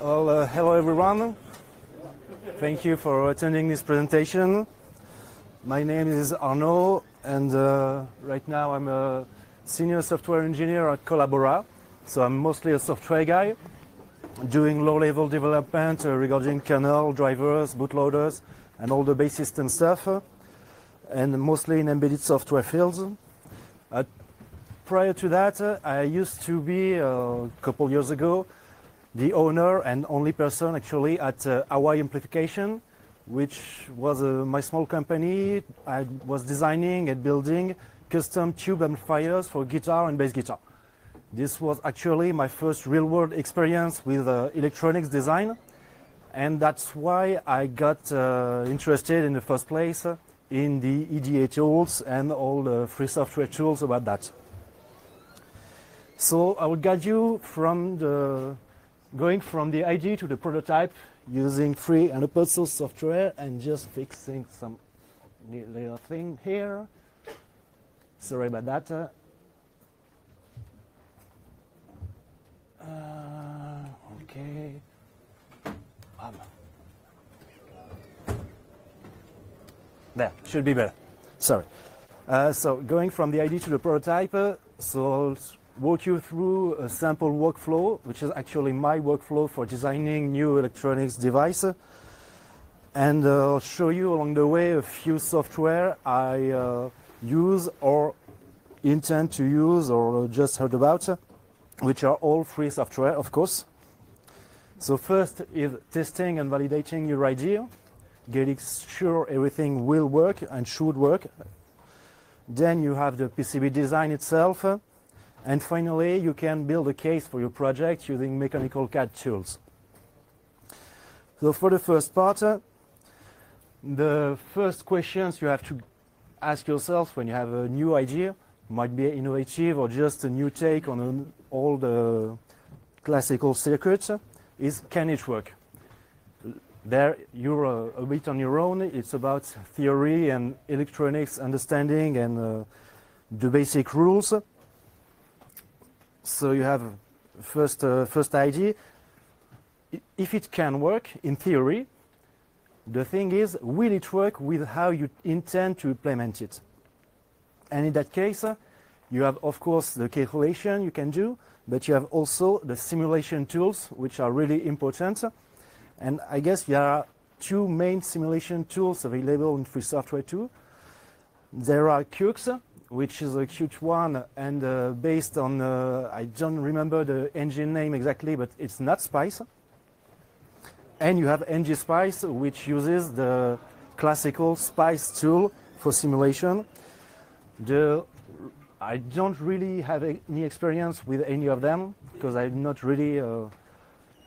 Well, hello everyone. Thank you for attending this presentation. My name is Arnaud, and right now I'm a senior software engineer at Collabora. So I'm mostly a software guy, doing low-level development regarding kernel, drivers, bootloaders, and all the base system stuff, and mostly in embedded software fields. Prior to that, I used to be, a couple years ago, the owner and only person actually at Hawaii Amplification, which was my small company. I was designing and building custom tube amplifiers for guitar and bass guitar. This was actually my first real-world experience with electronics design, and that's why I got interested in the first place in the EDA tools and all the free software tools about that. So I will guide you from going from the idea to the prototype using free and open source software and just fixing some little thing here. Sorry about that. Okay. There, should be better. Sorry. So going from the idea to the prototype, so I'll walk you through a sample workflow, which is actually my workflow for designing new electronics device. And I'll show you along the way a few software I use or intend to use or just heard about, which are all free software, of course. So first is testing and validating your idea, getting sure everything will work and should work. Then you have the PCB design itself. And finally, you can build a case for your project using mechanical CAD tools. So for the first part, the first questions you have to ask yourself when you have a new idea, might be innovative or just a new take on all the classical circuits, is can it work? There you're a bit on your own. It's about theory and electronics understanding and the basic rules. So you have first idea. If it can work in theory, the thing is, will it work with how you intend to implement it? And in that case, you have, of course, the calculation you can do, but you have also the simulation tools, which are really important. And I guess there are two main simulation tools available in free software too. There are QX, which is a huge one, and based on, I don't remember the engine name exactly, but it's not Spice. And you have ngSpice, which uses the classical Spice tool for simulation. I don't really have any experience with any of them, because I'm not really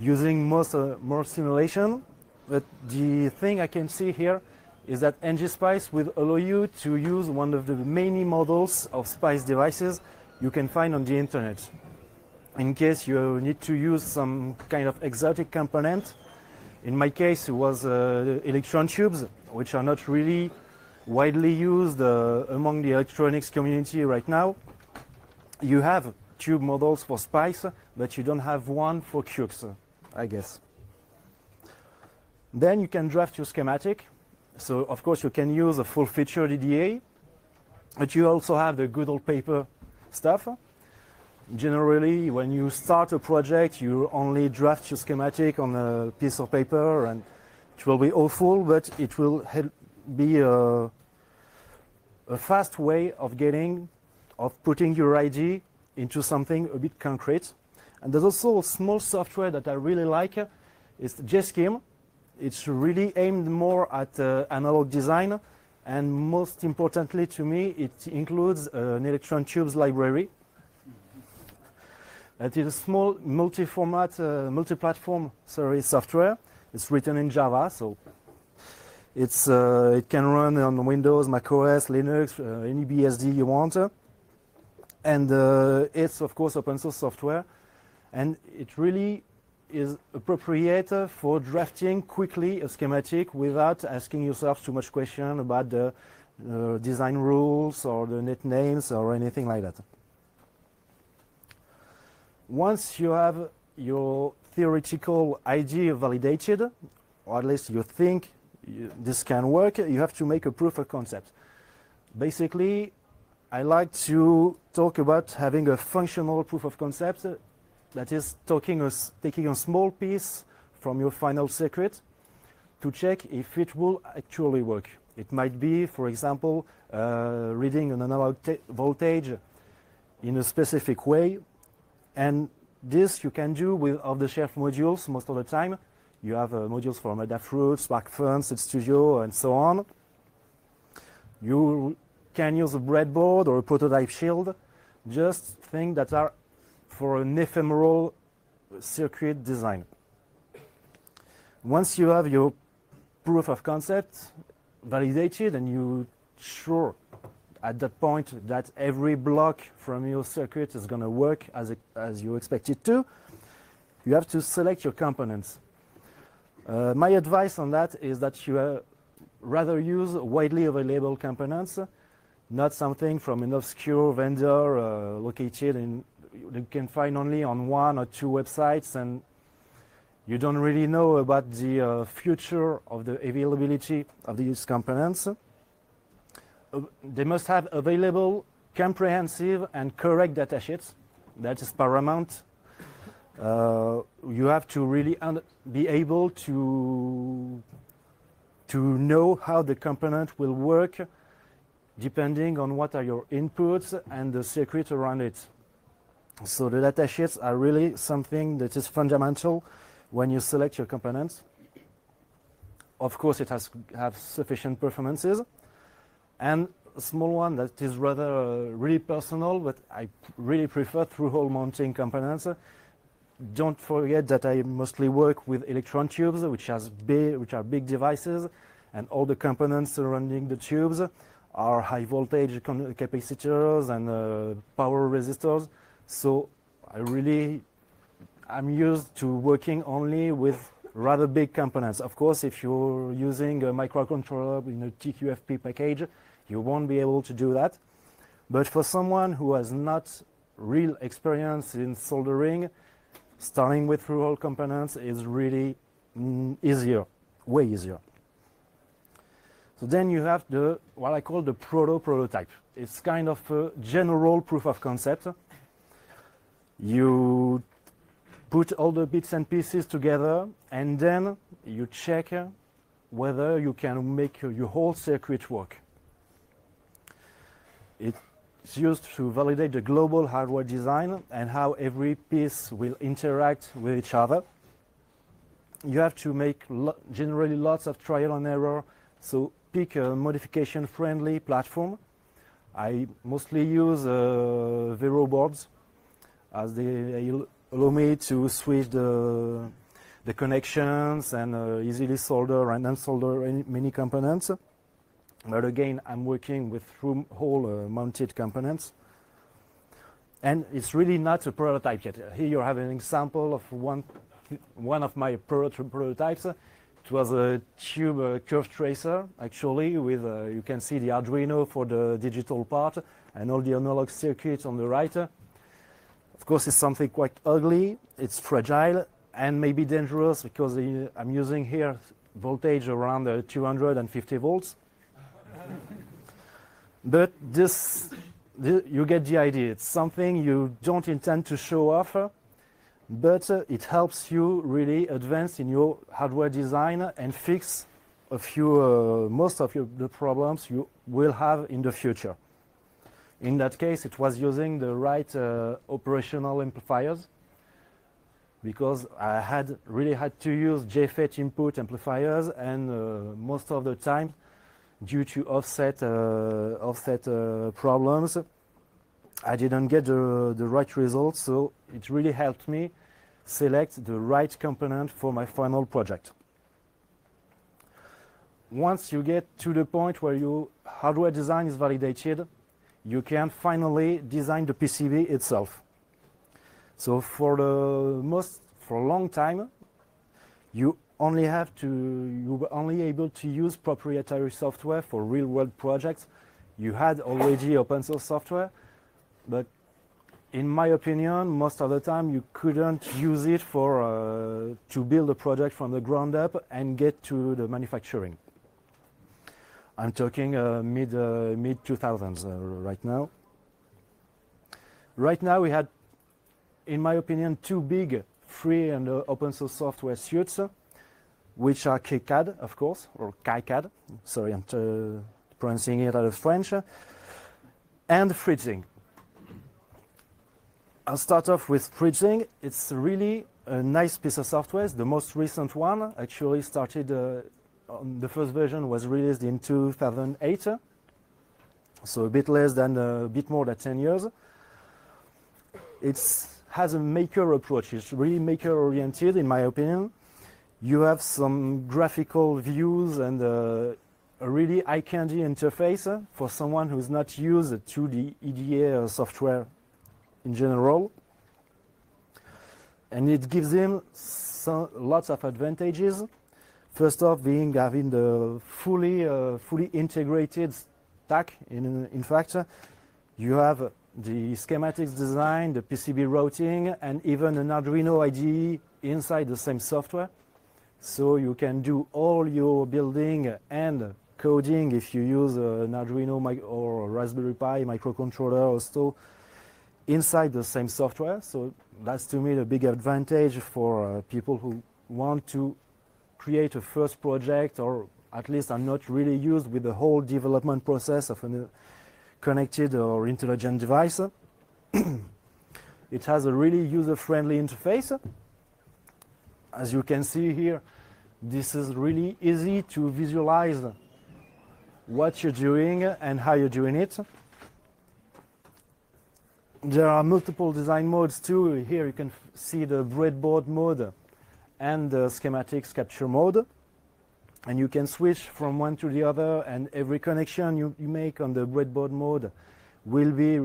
using more simulation. But the thing I can see here is that ngSpice will allow you to use one of the many models of Spice devices you can find on the internet. In case you need to use some kind of exotic component, in my case it was electron tubes, which are not really widely used among the electronics community right now. You have tube models for Spice, but you don't have one for QX, I guess. Then you can draft your schematic. So, of course, you can use a full-featured EDA, but you also have the good old paper stuff. Generally, when you start a project, you only draft your schematic on a piece of paper, and it will be awful, but it will be a fast way of putting your idea into something a bit concrete. And there's also a small software that I really like. It's JSkim. It's really aimed more at analog design, and most importantly to me, it includes an electron tubes library. It is a small multi-platform software. It's written in Java, so it can run on Windows, Mac OS, Linux, any BSD you want. And it's, of course, open source software, and it really is appropriate for drafting quickly a schematic without asking yourself too much question about the design rules or the net names or anything like that. Once you have your theoretical idea validated, or at least you think this can work, you have to make a proof of concept. Basically, I like to talk about having a functional proof of concept, that is taking a small piece from your final circuit to check if it will actually work. It might be, for example, reading an analog voltage in a specific way, and this you can do with off-the-shelf modules most of the time. You have modules from Adafruit, SparkFun, Studio, and so on. You can use a breadboard or a prototype shield, just things that are for an ephemeral circuit design. Once you have your proof of concept validated and you're sure at that point that every block from your circuit is going to work as you expect it to, you have to select your components. My advice on that is that you rather use widely available components, not something from an obscure vendor located in, you can find only on 1 or 2 websites, and you don't really know about the future of the availability of these components. They must have available, comprehensive, and correct datasheets. That is paramount. You have to really be able to know how the component will work depending on what are your inputs and the circuit around it. So the datasheets are really something that is fundamental when you select your components. Of course, it has to have sufficient performances. And a small one that is rather really personal, but I really prefer through-hole mounting components. Don't forget that I mostly work with electron tubes, which are big devices, and all the components surrounding the tubes are high voltage capacitors and power resistors. So I'm used to working only with rather big components. Of course, if you're using a microcontroller in a TQFP package, you won't be able to do that. But for someone who has not real experience in soldering, starting with through-hole components is really easier, way easier. So then you have what I call the prototype. It's kind of a general proof of concept. You put all the bits and pieces together, and then you check whether you can make your whole circuit work. It's used to validate the global hardware design and how every piece will interact with each other. You have to make generally lots of trial and error, so pick a modification-friendly platform. I mostly use Vero boards, as they allow me to switch the connections and easily solder and unsolder many components. But again, I'm working with through-hole mounted components. And it's really not a prototype yet. Here you have an example of one of my prototypes. It was a tube curve tracer, actually, with, you can see the Arduino for the digital part and all the analog circuits on the right. Of course, it's something quite ugly, it's fragile, and maybe dangerous because I'm using here voltage around 250 volts. But you get the idea. It's something you don't intend to show off, but it helps you really advance in your hardware design and fix most of the problems you will have in the future. In that case, it was using the right operational amplifiers, because I really had to use JFET input amplifiers, and most of the time, due to offset problems, I didn't get the right results, so it really helped me select the right component for my final project. Once you get to the point where your hardware design is validated, you can finally design the PCB itself. So for a long time, you were only able to use proprietary software for real-world projects. You had already open source software, but in my opinion, most of the time you couldn't use it for to build a product from the ground up and get to the manufacturing. I'm talking mid 2000s right now. Right now we had, in my opinion, two big free and open source software suites, which are Kycad, of course, or Kycad. Sorry, I'm pronouncing it out of French, and FreeCAD. I'll start off with FreeCAD. It's really a nice piece of software. The most recent one actually started, the first version was released in 2008, so a bit more than 10 years. It has a maker approach. It's really maker oriented, in my opinion. You have some graphical views and a really eye-candy interface for someone who's not used to the EDA software in general. And it gives him lots of advantages. First off, being having the fully integrated stack. In fact, you have the schematics design, the PCB routing, and even an Arduino IDE inside the same software. So you can do all your building and coding if you use an Arduino or a Raspberry Pi microcontroller or so inside the same software. So that's, to me, the big advantage for people who want to create a first project, or at least are not really used with the whole development process of a connected or intelligent device. It has a really user-friendly interface. As you can see here, this is really easy to visualize what you're doing and how you're doing it. There are multiple design modes too. Here you can see the breadboard mode and the schematics capture mode. And you can switch from one to the other, and every connection you make on the breadboard mode will be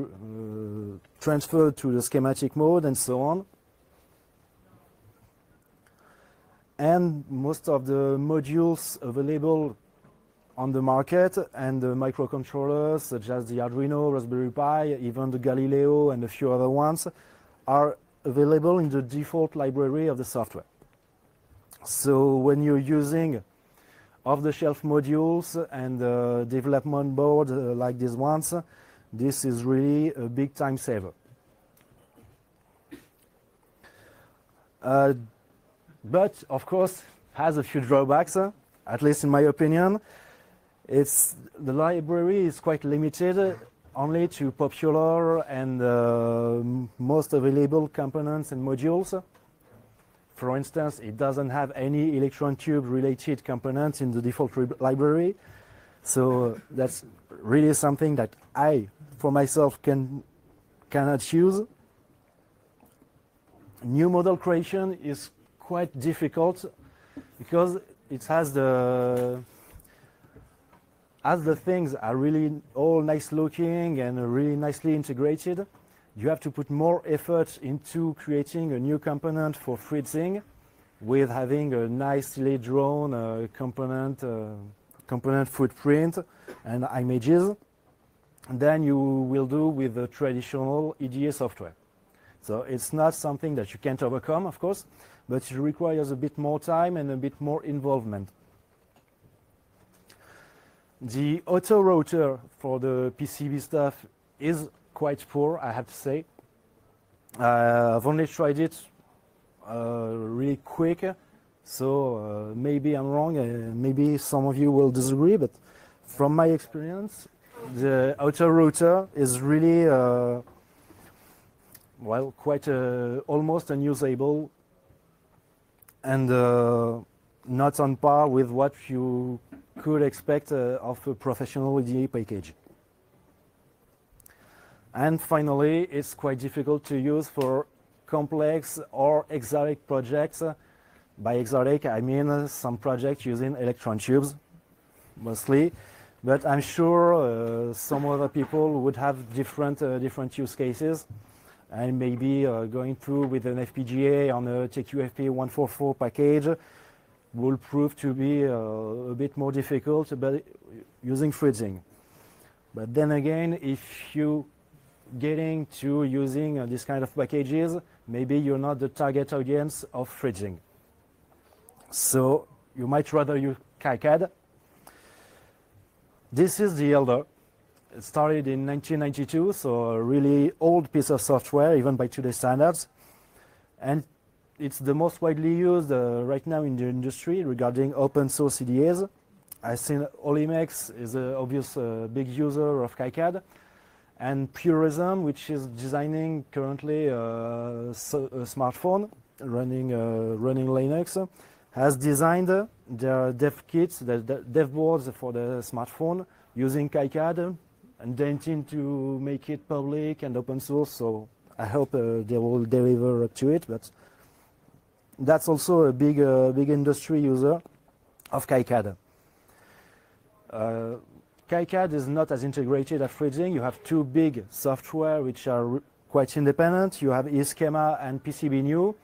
transferred to the schematic mode, and so on. And most of the modules available on the market and the microcontrollers, such as the Arduino, Raspberry Pi, even the Galileo and a few other ones, are available in the default library of the software. So when you're using off-the-shelf modules and development board like these ones, this is really a big time saver. But of course has a few drawbacks, at least in my opinion. The library is quite limited only to popular and most available components and modules. For instance, it doesn't have any electron tube related components in the default library. So that's really something that I, for myself, cannot use. New model creation is quite difficult because it has as the things are really all nice looking and really nicely integrated, you have to put more effort into creating a new component for FreeCAD with having a nicely drawn component footprint and images than you will do with the traditional EDA software. So it's not something that you can't overcome, of course, but it requires a bit more time and a bit more involvement. The auto router for the PCB stuff is quite poor, I have to say. I've only tried it really quick, so maybe I'm wrong, maybe some of you will disagree, but from my experience, the auto router is really, well, quite almost unusable and not on par with what you could expect of a professional EDA package. And finally, it's quite difficult to use for complex or exotic projects. By exotic, I mean some projects using electron tubes, mostly. But I'm sure some other people would have different use cases, and maybe going through with an FPGA on a TQFP 144 package will prove to be a bit more difficult, but using FreeCAD. But then again, if you getting to using this kind of packages, maybe you're not the target audience of fridging. So you might rather use Kycad. This is the Elder. It started in 1992, so a really old piece of software, even by today's standards. And it's the most widely used right now in the industry regarding open source CDAs. I think Olimex is an obvious big user of Kycad. And Purism, which is designing currently a smartphone running Linux, has designed their dev kits, the dev boards for the smartphone using Kycad, and they intend to make it public and open source. So I hope they will deliver up to it. But that's also a big industry user of Kycad. Kycad is not as integrated as fridging. You have two big software which are quite independent. You have eSchema and PCB New.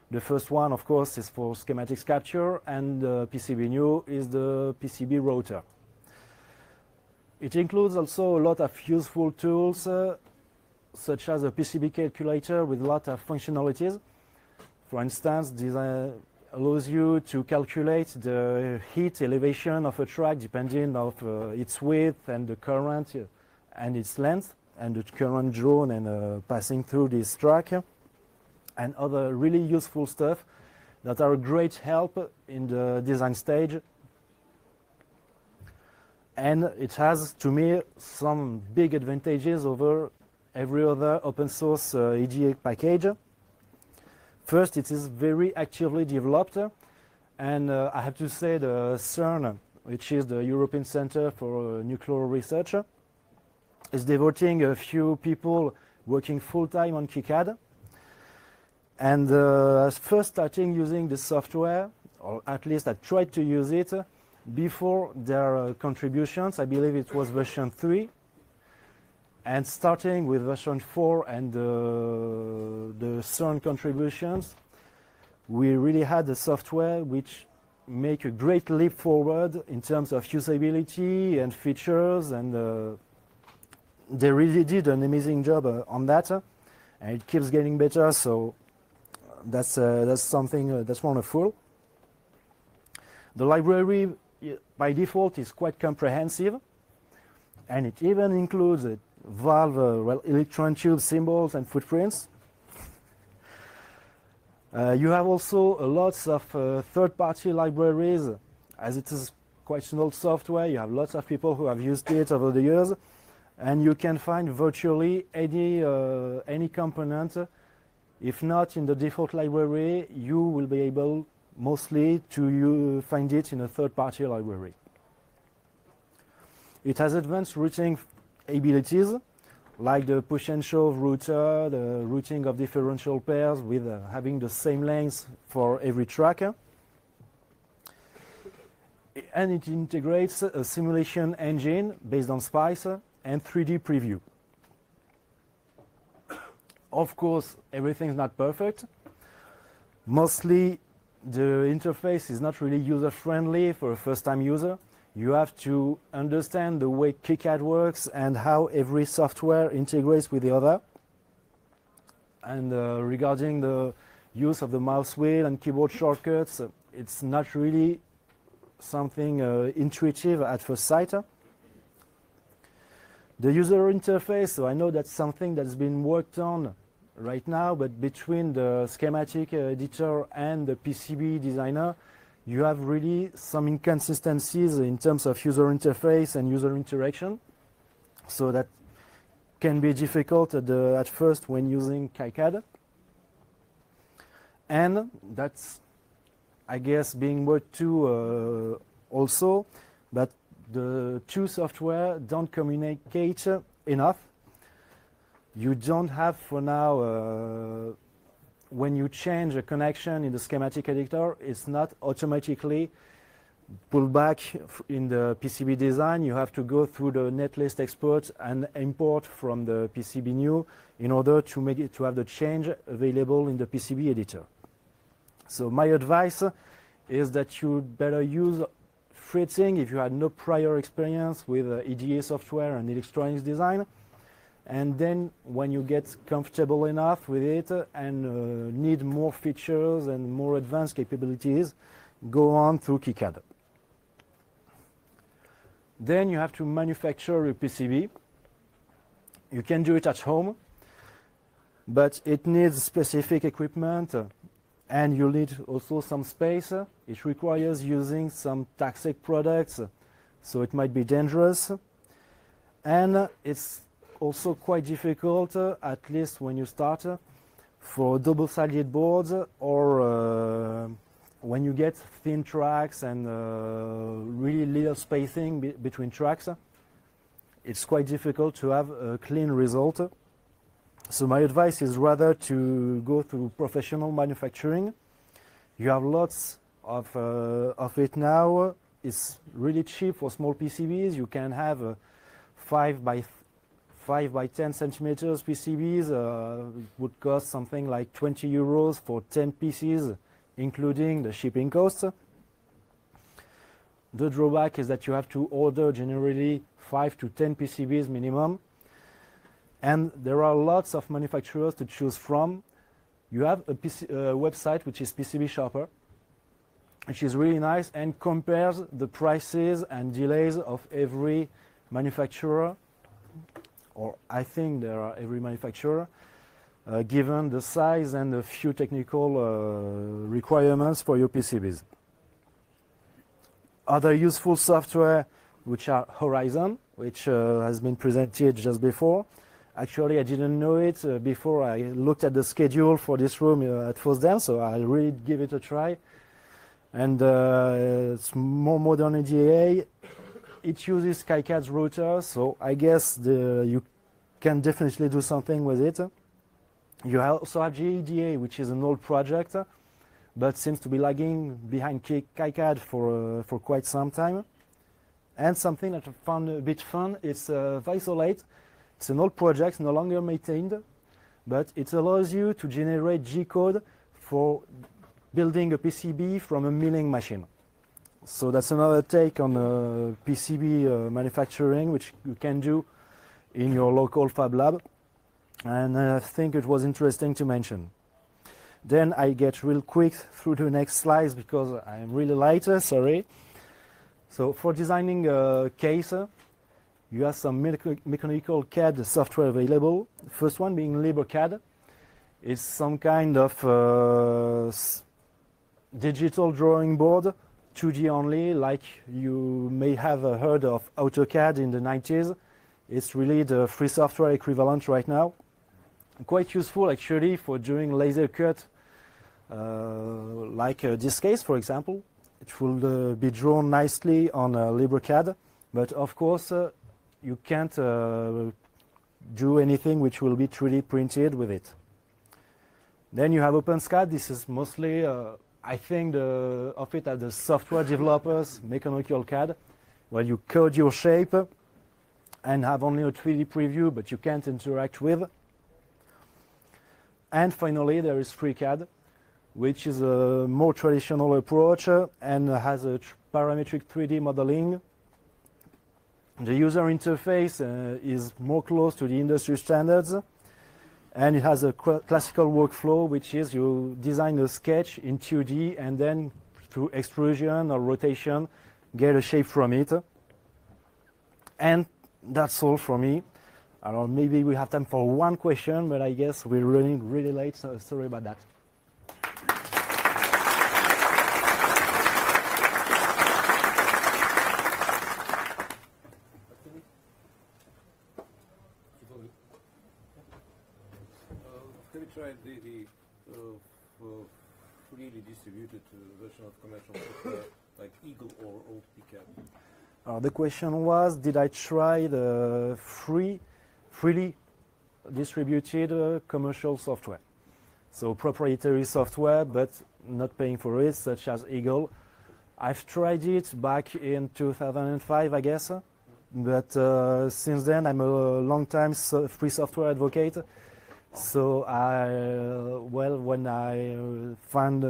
The first one, of course, is for schematics capture, and PCB New is the PCB router. It includes also a lot of useful tools, such as a PCB calculator with a lot of functionalities. For instance, this allows you to calculate the heat elevation of a track depending on its width and the current and its length and the current drawn and passing through this track, and other really useful stuff that are a great help in the design stage. And it has, to me, some big advantages over every other open source EDA package. First, it is very actively developed, and I have to say the CERN, which is the European Center for Nuclear Research, is devoting a few people working full-time on Kycad. And first starting using the software, or at least I tried to use it, before their contributions. I believe it was version 3. And starting with version 4 and the CERN contributions, we really had the software which make a great leap forward in terms of usability and features, and they really did an amazing job on that, and it keeps getting better. So that's something that's wonderful. The library by default is quite comprehensive, and it even includes valve electron tube symbols and footprints. You have also lots of third-party libraries. As it is quite an old software, you have lots of people who have used it over the years, and you can find virtually any component. If not in the default library, you will be able mostly to find it in a third-party library. It has advanced routing abilities, like the push and shove router, the routing of differential pairs with having the same length for every track. And it integrates a simulation engine based on SPICE and 3D preview. Of course, everything is not perfect. Mostly, the interface is not really user-friendly for a first-time user. You have to understand the way Kycad works and how every software integrates with the other. And regarding the use of the mouse wheel and keyboard shortcuts, it's not really something intuitive at first sight. The user interface, so I know that's something that's been worked on right now, but between the schematic editor and the PCB designer, you have really some inconsistencies in terms of user interface and user interaction. So that can be difficult at first when using Kycad. And that's, I guess, being worked to also, but the two software don't communicate enough. You don't have, for now, when you change a connection in the schematic editor, it's not automatically pulled back in the PCB design. You have to go through the netlist export and import from the PCB new in order to make it to have the change available in the PCB editor. So my advice is that you better use FreeCAD if you had no prior experience with EDA software and electronics design, And then when you get comfortable enough with it and need more features and more advanced capabilities, go on through Kycad. Then you have to manufacture your PCB. You can do it at home, but it needs specific equipment and you need also some space. It requires using some toxic products, so it might be dangerous. And it's also quite difficult, at least when you start, for double-sided boards or when you get thin tracks and really little spacing between tracks. It's quite difficult to have a clean result. So my advice is rather to go through professional manufacturing. You have lots of it now. It's really cheap for small PCBs. You can have 5 by 10 centimeters PCBs. It would cost something like 20 euros for 10 pieces, including the shipping costs. The drawback is that you have to order generally 5 to 10 PCBs minimum. And there are lots of manufacturers to choose from. You have a website which is PCB Shopper, which is really nice and compares the prices and delays of every manufacturer, or I think there are every manufacturer, given the size and a few technical requirements for your PCBs. Other useful software, which are Horizon, which has been presented just before. Actually, I didn't know it before I looked at the schedule for this room at FOSDEM, so I really give it a try. And it's more modern EDA. It uses Kycad's router, so I guess you can definitely do something with it. You also have GEDA, which is an old project, but seems to be lagging behind Kycad for quite some time. And something that I found a bit fun is Visolate. It's an old project, no longer maintained, but it allows you to generate G-code for building a PCB from a milling machine. So that's another take on PCB manufacturing, which you can do in your local fab lab. And I think it was interesting to mention. Then I get real quick through the next slides because I'm really light, sorry. So for designing a case, you have some mechanical CAD software available. The first one being LibreCAD. It's some kind of digital drawing board, 2D only, like you may have heard of AutoCAD in the 90s. It's really the free software equivalent right now. Quite useful actually for doing laser cut, like this case, for example. It will be drawn nicely on LibreCAD, but of course you can't do anything which will be 3D printed with it. Then you have OpenCAD. This is mostly, I think, of it as the software developers, mechanical CAD, where you code your shape and have only a 3D preview, but you can't interact with. And finally, there is FreeCAD, which is a more traditional approach and has a parametric 3D modeling. The user interface is more close to the industry standards, and it has a classical workflow, which is you design a sketch in 2D and then through extrusion or rotation get a shape from it. And that's all for me. I don't know, maybe we have time for one question, but I guess we're running really late, so sorry about that. Have you tried the freely distributed version of commercial software like Eagle or OpenCAD? The question was, did I try the freely distributed commercial software? So proprietary software, but not paying for it, such as Eagle. I've tried it back in 2005, I guess. But since then, I'm a long-time free software advocate. So when I found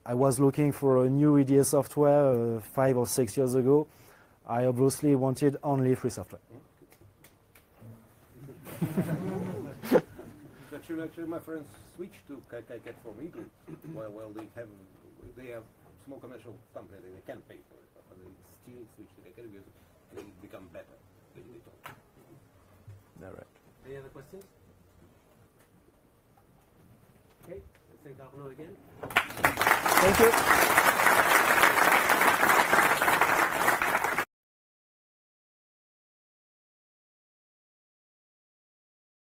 I was looking for a new EDA software 5 or 6 years ago, I obviously wanted only free software. Actually, my friends switched to Kycad from Eagle. Well, they have small commercial company, they can pay for it, but they still switch to Kycad because they become better. All right. Any other questions? Okay, let's thank Arnaud again. Thank you.